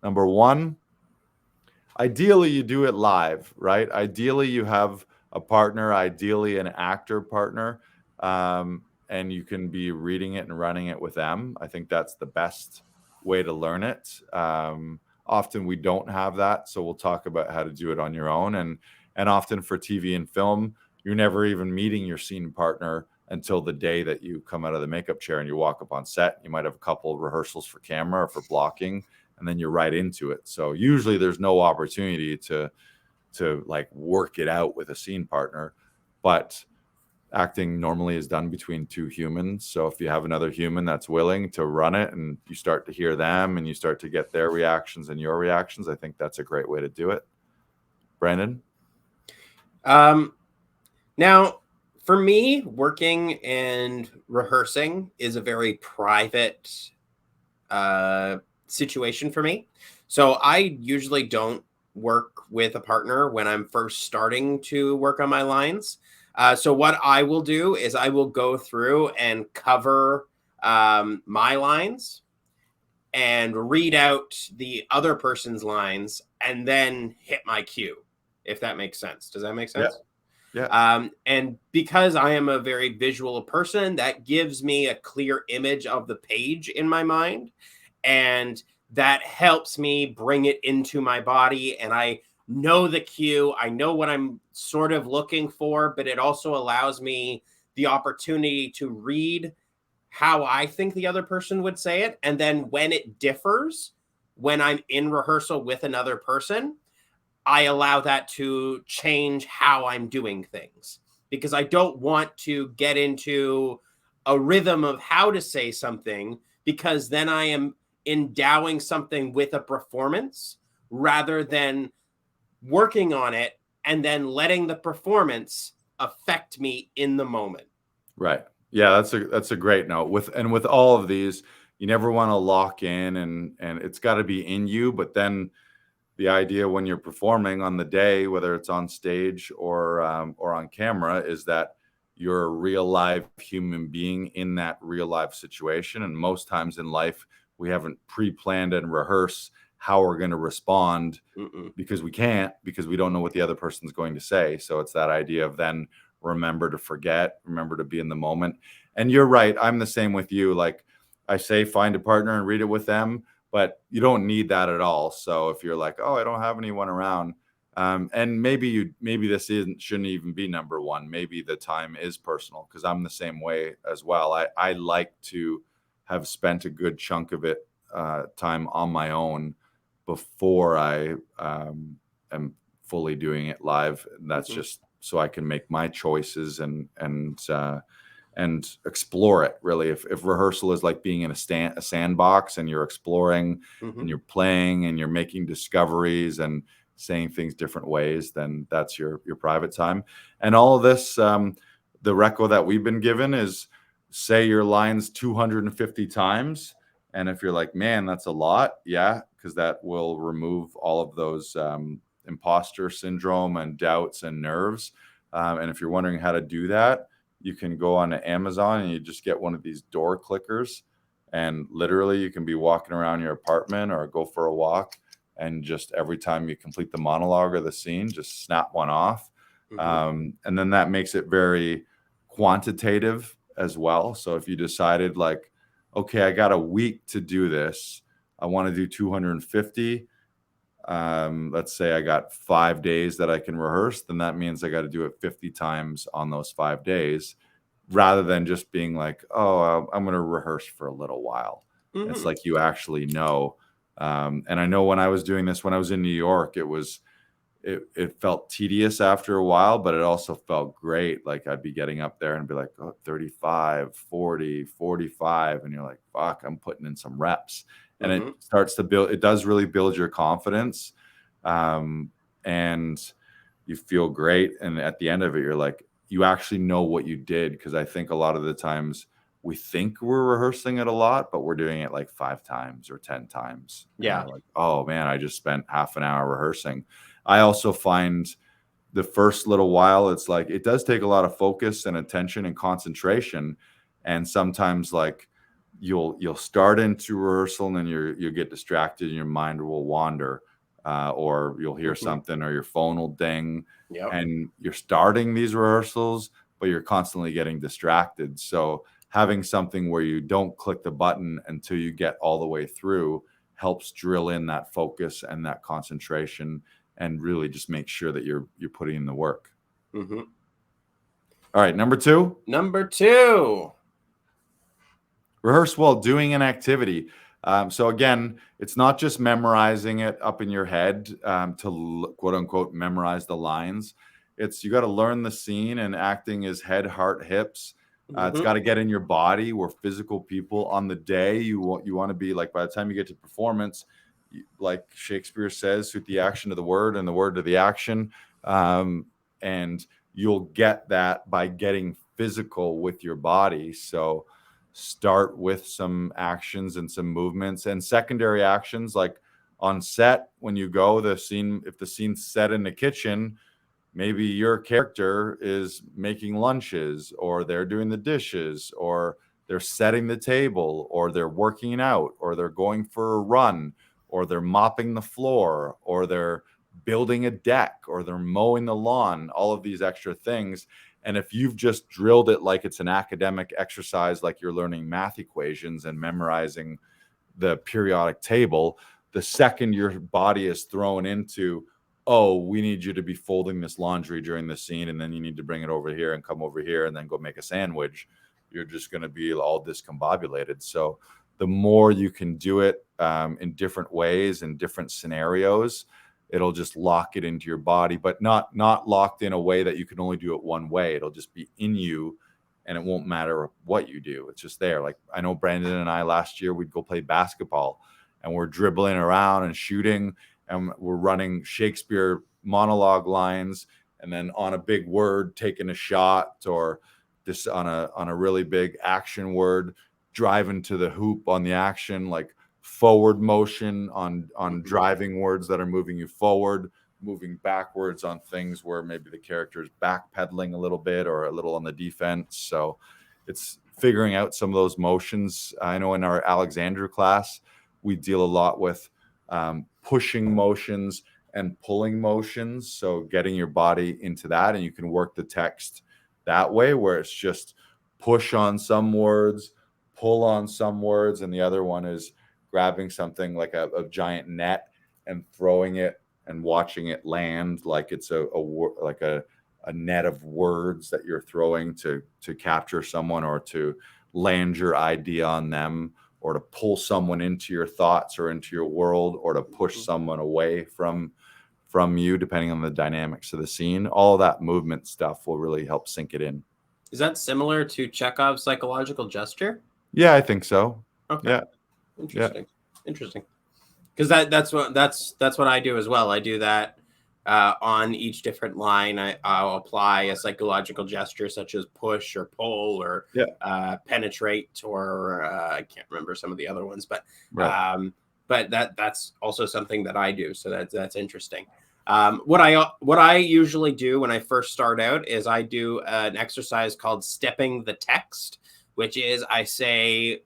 Number one, ideally you do it live, right? Ideally you have a partner, ideally an actor partner, and you can be reading it and running it with them. I think that's the best way to learn it. Often we don't have that, so we'll talk about how to do it on your own. And often for TV and film, you're never even meeting your scene partner until the day that you come out of the makeup chair and you walk up on set. You might have a couple of rehearsals for camera or for blocking, and then you're right into it. So usually there's no opportunity to like work it out with a scene partner, but acting normally is done between two humans. So if you have another human that's willing to run it and you start to hear them and you start to get their reactions and your reactions, I think that's a great way to do it. Brandon? Um, Now, for me, working and rehearsing is a very private situation for me. So I usually don't work with a partner when I'm first starting to work on my lines. So what I will do is I will go through and cover my lines and read out the other person's lines and then hit my cue, if that makes sense. Does that make Yeah. sense? Yeah. And because I am a very visual person, that gives me a clear image of the page in my mind. And that helps me bring it into my body. And I know the cue, I know what I'm sort of looking for, but it also allows me the opportunity to read how I think the other person would say it. And then when it differs, when I'm in rehearsal with another person, I allow that to change how I'm doing things, because I don't want to get into a rhythm of how to say something, because then I am endowing something with a performance rather than working on it and then letting the performance affect me in the moment. Right. Yeah, that's a great note. With all of these, you never want to lock in, and it's got to be in you, but then the idea when you're performing on the day, whether it's on stage or on camera, is that you're a real live human being in that real life situation. And most times in life, we haven't pre-planned and rehearsed how we're going to respond Mm-mm. because we can't, because we don't know what the other person's going to say. So it's that idea of then remember to forget, remember to be in the moment. And you're right. I'm the same with you. Like I say, find a partner and read it with them, but you don't need that at all. So if you're like, oh, I don't have anyone around, and maybe this isn't shouldn't even be number one. Maybe the time is personal, because I'm the same way as well. I like to have spent a good chunk of it time on my own before I am fully doing it live. And that's Mm-hmm. just so I can make my choices and explore it. Really, if rehearsal is like being in a sandbox and you're exploring Mm-hmm. and you're playing and you're making discoveries and saying things different ways, then that's your private time. And all of this, the reco that we've been given is say your lines 250 times. And if you're like, man, that's a lot, yeah, because that will remove all of those imposter syndrome and doubts and nerves. And if you're wondering how to do that, you can go on to Amazon and you just get one of these door clickers. And literally, you can be walking around your apartment or go for a walk. And just every time you complete the monologue or the scene, just snap one off. Mm-hmm. And then that makes it very quantitative as well. So if you decided, like, okay, I got a week to do this, I want to do 250. Let's say I got 5 days that I can rehearse, then that means I got to do it 50 times on those 5 days, rather than just being like, oh, I'm going to rehearse for a little while. It's Mm-hmm. like you actually know. And I know when I was doing this, when I was in New York, it felt tedious after a while, but it also felt great. Like I'd be getting up there and be like, oh, 35, 40, 45. And you're like, fuck, I'm putting in some reps. And it Mm-hmm. starts to build, it does really build your confidence. Um, and you feel great. And at the end of it, you're like, you actually know what you did. Cause I think a lot of the times we think we're rehearsing it a lot, but we're doing it like 5 times or 10 times. And Yeah. we're like, oh man, I just spent half an hour rehearsing. I also find the first little while, it's like it does take a lot of focus and attention and concentration. And sometimes, like, you'll start into rehearsal and then you'll get distracted and your mind will wander, or you'll hear something or your phone will ding. Yep. And you're starting these rehearsals, but you're constantly getting distracted. So having something where you don't click the button until you get all the way through helps drill in that focus and that concentration, and really just make sure that you're putting in the work. Mm-hmm. All right, number 2. Number 2. Rehearse while doing an activity. So again, it's not just memorizing it up in your head, to quote unquote memorize the lines. It's you got to learn the scene, and acting is head, heart, hips. It's got to get in your body. We're physical people. On the day, you want to be like, by the time you get to performance, like Shakespeare says, suit the action to the word and the word to the action. And you'll get that by getting physical with your body. So start with some actions and some movements and secondary actions, like on set when you go the scene. If the scene's set in the kitchen, maybe your character is making lunches, or they're doing the dishes, or they're setting the table, or they're working out, or they're going for a run, or they're mopping the floor, or they're building a deck, or they're mowing the lawn, all of these extra things. And if you've just drilled it like it's an academic exercise, like you're learning math equations and memorizing the periodic table, the second your body is thrown into, oh, we need you to be folding this laundry during the scene, and then you need to bring it over here and come over here and then go make a sandwich, you're just going to be all discombobulated. So the more you can do it in different ways, in different scenarios, it'll just lock it into your body, but not locked in a way that you can only do it one way. It'll just be in you, and it won't matter what you do. It's just there. Like I know Brandon and I last year, we'd go play basketball, and we're dribbling around and shooting, and we're running Shakespeare monologue lines, and then on a big word taking a shot, or this on a really big action word driving to the hoop on the action, like forward motion on driving words that are moving you forward, moving backwards on things where maybe the character is backpedaling a little bit or a little on the defense. So it's figuring out some of those motions. I know in our Alexander class, we deal a lot with pushing motions and pulling motions. So getting your body into that, and you can work the text that way, where it's just push on some words, pull on some words, and the other one is grabbing something like a giant net and throwing it and watching it land like it's a net of words that you're throwing to capture someone, or to land your idea on them, or to pull someone into your thoughts or into your world, or to push someone away from you, depending on the dynamics of the scene. All of that movement stuff will really help sink it in. Is that similar to Chekhov's psychological gesture? Yeah, I think so. Okay. Yeah. Interesting. Yeah. Interesting. Because that's what I do as well. I do that on each different line. I'll apply a psychological gesture such as push or pull or penetrate, or I can't remember some of the other ones, but that's also something that I do. So that's interesting. What I usually do when I first start out is I do an exercise called stepping the text, which is I say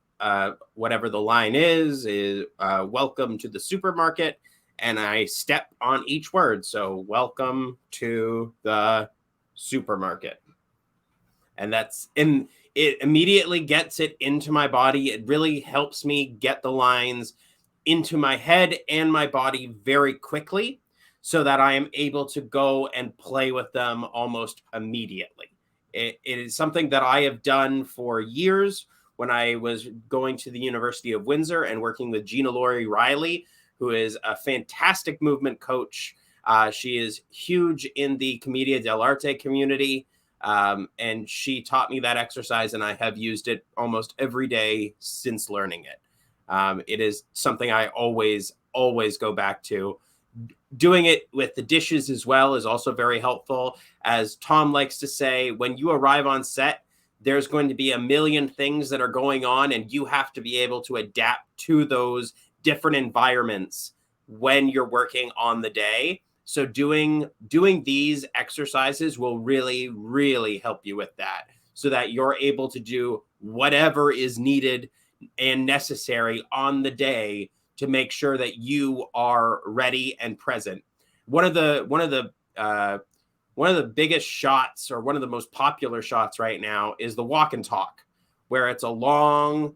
whatever the line is welcome to the supermarket, and I step on each word. So welcome to the supermarket. And it immediately gets it into my body. It really helps me get the lines into my head and my body very quickly, so that I am able to go and play with them almost immediately. It is something that I have done for years when I was going to the University of Windsor and working with Gina Laurie Riley, who is a fantastic movement coach. She is huge in the Commedia dell'arte community, and she taught me that exercise, and I have used it almost every day since learning it. It is something I always go back to. Doing it with the dishes as well is also very helpful. As Tom likes to say, when you arrive on set, there's going to be a million things that are going on, and you have to be able to adapt to those different environments when you're working on the day. So doing these exercises will really, really help you with that, so that you're able to do whatever is needed and necessary on the day to make sure that you are ready and present. One of the biggest shots, or one of the most popular shots right now, is the walk and talk, where it's a long,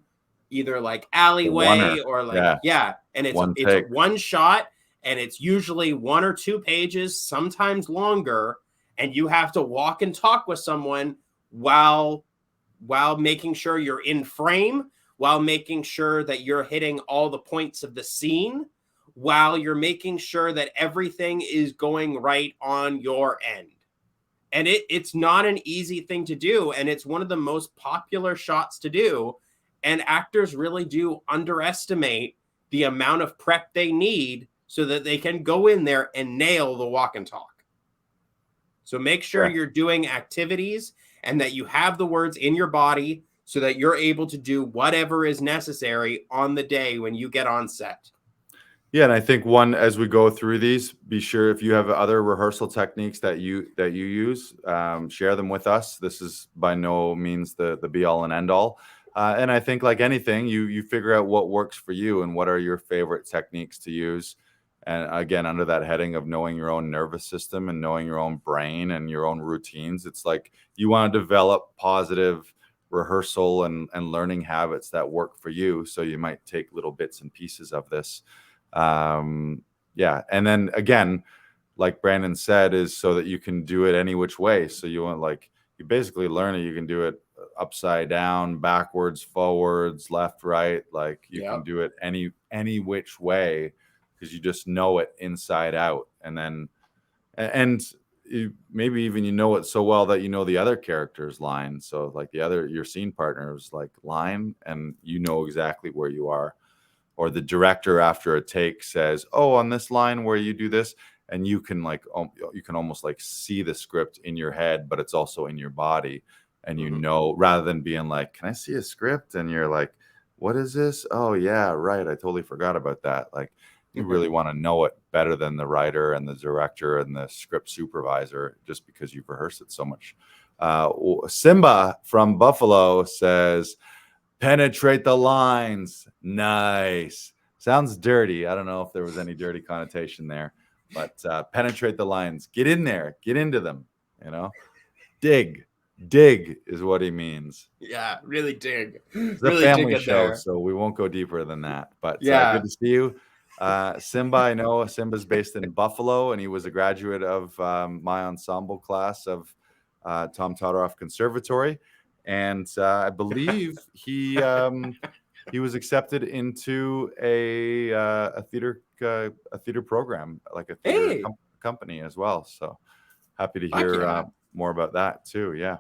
either like The oneer. alleyway or like, Yeah. yeah, and it's One it's take. one shot, and it's usually 1 or 2 pages, sometimes longer, and you have to walk and talk with someone while making sure you're in frame, while making sure that you're hitting all the points of the scene, while you're making sure that everything is going right on your end. And it's not an easy thing to do, and it's one of the most popular shots to do. And actors really do underestimate the amount of prep they need so that they can go in there and nail the walk and talk. So make sure you're doing activities and that you have the words in your body so that you're able to do whatever is necessary on the day when you get on set. Yeah, and I think as we go through these, be sure if you have other rehearsal techniques that you use, share them with us. This is by no means the be all and end all. And I think, like anything, you figure out what works for you and what are your favorite techniques to use. And again, under that heading of knowing your own nervous system and knowing your own brain and your own routines, it's like you want to develop positive rehearsal and learning habits that work for you. So you might take little bits and pieces of this. Yeah. And then again, like Brandon said, is so that you can do it any which way. So you want, like, you basically learn it. You can do it upside down, backwards, forwards, left, right. Like you can do it any which way because you just know it inside out. And then, and maybe even you know it so well that you know the other character's line. So like your scene partner's like line, and you know exactly where you are. Or the director after a take says, "Oh, on this line where you do this," and you can you can almost like see the script in your head, but it's also in your body, and you know, rather than being like, "Can I see a script?" and you're like, "What is this? Oh yeah, right, I totally forgot about that." Like you really want to know it better than the writer and the director and the script supervisor, just because you've rehearsed it so much. Simba from Buffalo says, "Penetrate the lines." Nice. Sounds dirty. I don't know if there was any dirty connotation there, but penetrate the lines. Get in there. Get into them. Dig. Dig is what he means. Yeah, really dig. It's a Really dig family in show, there. so we won't go deeper than that. But Yeah. good to see you. Simba, I know Simba's based in Buffalo, and he was a graduate of my ensemble class of Tom Todoroff Conservatory. And I believe he was accepted into a theater program, like a theater Hey, company as well. So happy to fuck hear yeah. more about that too. Yeah.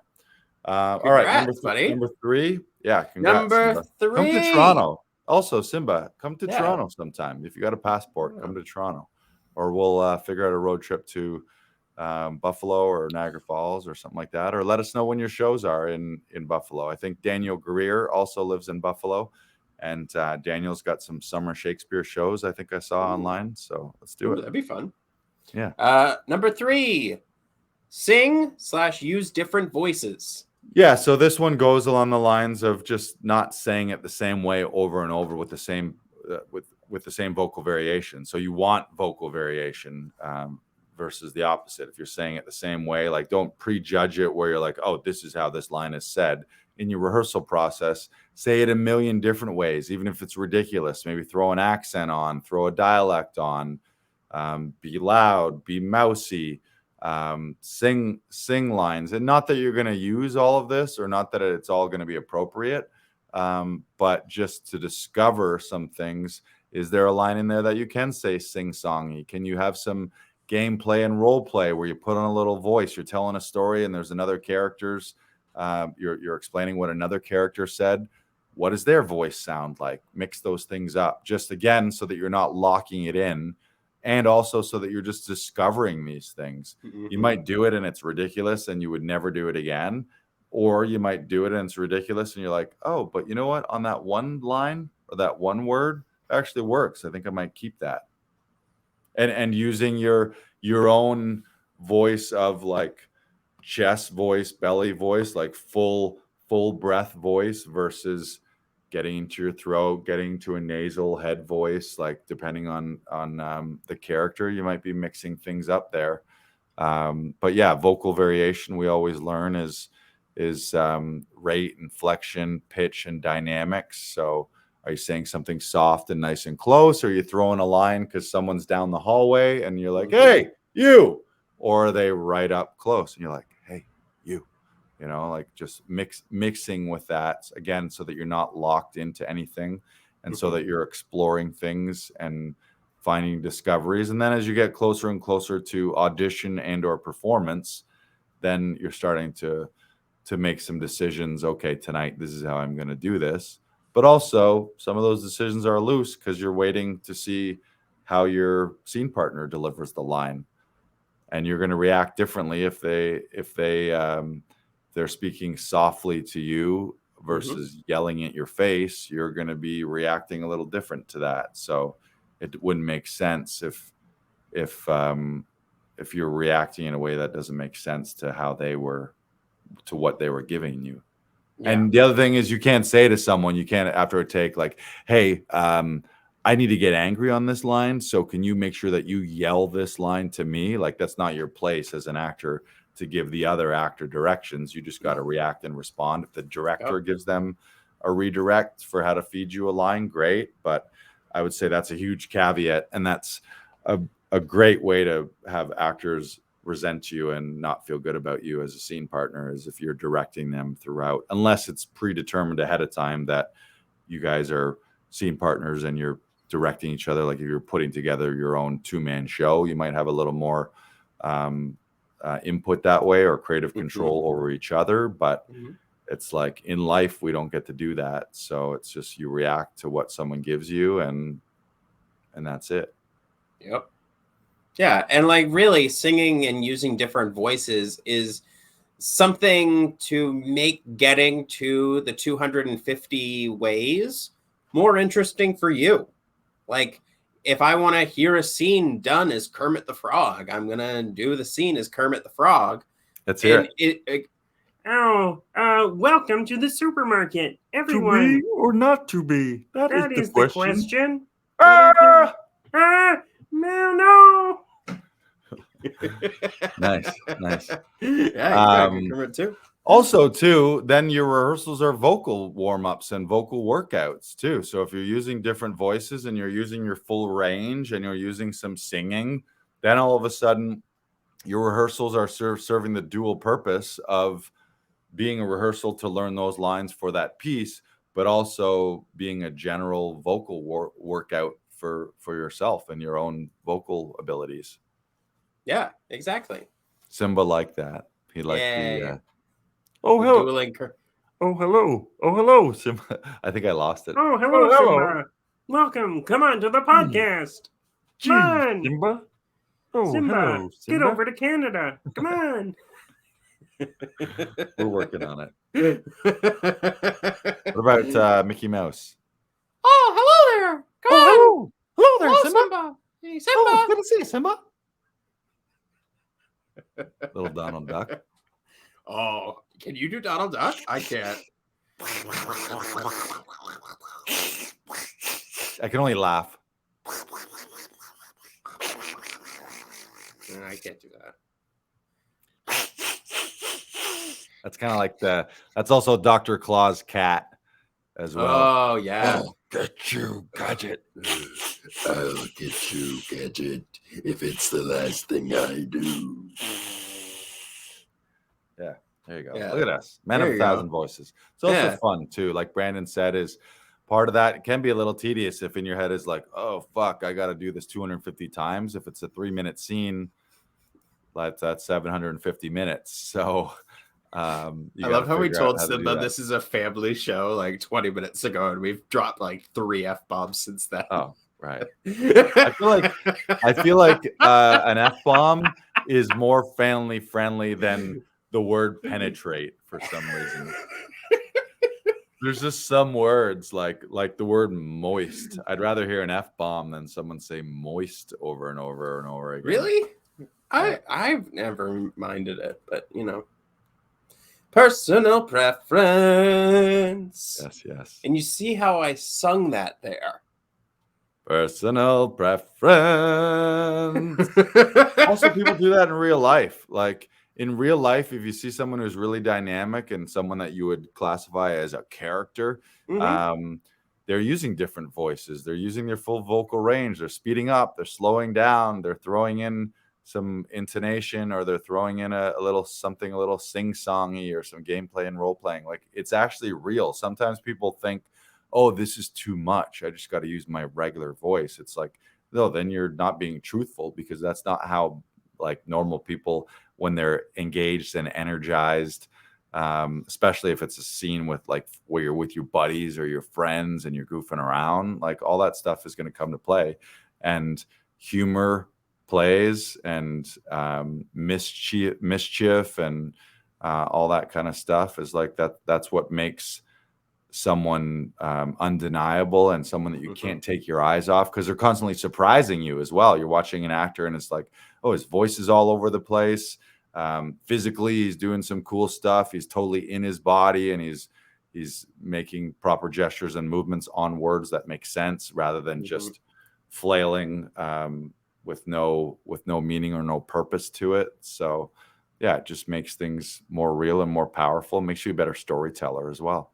All right, Congrats, buddy. number 3. Yeah, congrats, Number Simba. Come to 3. Toronto. Also, Simba, come to Yeah. Toronto sometime. If you got a passport, come to Toronto, or we'll figure out a road trip to Buffalo or Niagara Falls or something like that. Or let us know when your shows are in Buffalo. I think Daniel Greer also lives in Buffalo, and Daniel's got some summer Shakespeare shows I think I saw online. So let's do it. That'd be fun. Yeah. Number 3, sing/use different voices. Yeah, so this one goes along the lines of just not saying it the same way over and over with the same with the same vocal variation. So you want vocal variation versus the opposite. If you're saying it the same way, like don't prejudge it where you're like, "Oh, this is how this line is said." In your rehearsal process, say it a million different ways, even if it's ridiculous. Maybe throw an accent on, throw a dialect on, be loud, be mousy, sing lines. And not that you're going to use all of this, or not that it's all going to be appropriate, but just to discover some things. Is there a line in there that you can say sing-songy? Can you have some gameplay and role play where you put on a little voice? You're telling a story and there's another character's you're explaining what another character said. What does their voice sound like? Mix those things up, just again so that you're not locking it in, and also so that you're just discovering these things. You might do it and it's ridiculous and you would never do it again, or you might do it and it's ridiculous and you're like, "Oh, but you know what, on that one line or that one word actually works. I think I might keep that." And using your own voice of like chest voice, belly voice, like full breath voice versus getting into your throat, getting to a nasal head voice, like depending on the character, you might be mixing things up there. But yeah, vocal variation we always learn is rate, inflection, pitch, and dynamics. So are you saying something soft and nice and close? Or are you throwing a line because someone's down the hallway and you're like, hey, you? Or are they right up close and you're like, hey, you? You know, like just mixing with that again, so that you're not locked into anything, and so that you're exploring things and finding discoveries. And then as you get closer and closer to audition and or performance, then you're starting to make some decisions. Okay, tonight this is how I'm going to do this. But also some of those decisions are loose because you're waiting to see how your scene partner delivers the line, and you're going to react differently if they're speaking softly to you versus yelling at your face. You're going to be reacting a little different to that. So it wouldn't make sense if you're reacting in a way that doesn't make sense to how they were, to what they were giving you. Yeah. And the other thing is, you can't say to someone, you can't after a take like, hey, I need to get angry on this line, so can you make sure that you yell this line to me? Like, that's not your place as an actor to give the other actor directions. You just got to react and respond. If the director gives them a redirect for how to feed you a line, great. But I would say that's a huge caveat, and that's a great way to have actors resent you and not feel good about you as a scene partner, is if you're directing them throughout, unless it's predetermined ahead of time that you guys are scene partners and you're directing each other. Like if you're putting together your own two-man show, you might have a little more input that way, or creative control over each other. But it's like in life, we don't get to do that. So it's just, you react to what someone gives you, and that's it. Yep. Yeah, and like really singing and using different voices is something to make getting to the 250 ways more interesting for you. Like if I want to hear a scene done as Kermit the Frog, I'm going to do the scene as Kermit the Frog. Let's hear it. Welcome to the supermarket, everyone. To be or not to be? That is the question. No. Nice. Yeah, you got too. Also, too, then your rehearsals are vocal warm-ups and vocal workouts too. So if you're using different voices and you're using your full range and you're using some singing, then all of a sudden your rehearsals are serving the dual purpose of being a rehearsal to learn those lines for that piece, but also being a general vocal workout for yourself and your own vocal abilities. Yeah, exactly. Simba liked that. He liked the oh, hello. Hello, Simba. I think I lost it. Oh, hello, Simba. Welcome. Come on to the podcast. Come on, Simba. Oh, Simba. hello, Simba. Get over to Canada. Come on. We're working on it. What about Mickey Mouse? Oh, hello there. Come on. Hello there, Simba. Simba. Hey, Simba. Oh, good to see you, Simba. Little Donald Duck. Oh, can you do Donald Duck? I can't. I can only laugh. I can't do that. That's kind of like that's also Dr. Claw's cat as well. Oh, yeah. I'll get you, Gadget. I'll get you, Gadget, if it's the last thing I do. Yeah, there you go. Yeah. Look at us. Men of a thousand voices. It's also fun, too. Like Brandon said, is part of that. It can be a little tedious if in your head is like, oh, fuck, I got to do this 250 times. If it's a 3-minute scene, that's 750 minutes. So I love how we told Simba this is a family show like 20 minutes ago, and we've dropped like 3 F-bombs since then. Oh, right. I feel like an F-bomb is more family friendly than the word penetrate for some reason. There's just some words like the word moist. I'd rather hear an F-bomb than someone say moist over and over and over again. Really? I've never minded it, but Personal preference. Yes, yes. And you see how I sung that there. Personal preference. Also, people do that in real life. Like in real life, if you see someone who's really dynamic and someone that you would classify as a character, Mhm. they're using different voices. They're using their full vocal range. They're speeding up. They're slowing down. They're throwing in some intonation, or they're throwing in a little something a little sing-songy, or some gameplay and role playing. Like it's actually real. Sometimes people think, oh, this is too much. I just got to use my regular voice. It's like, no, then you're not being truthful, because that's not how like normal people, when they're engaged and energized, especially if it's a scene with like where you're with your buddies or your friends and you're goofing around, like all that stuff is going to come to play. And humor plays, and mischief and all that kind of stuff is like that's what makes someone undeniable, and someone that you can't take your eyes off, because they're constantly surprising you as well. You're watching an actor and it's like, oh, his voice is all over the place. Physically, he's doing some cool stuff. He's totally in his body, and he's making proper gestures and movements on words that make sense, rather than just flailing with no meaning or no purpose to it. So yeah, it just makes things more real and more powerful. Makes you a better storyteller as well.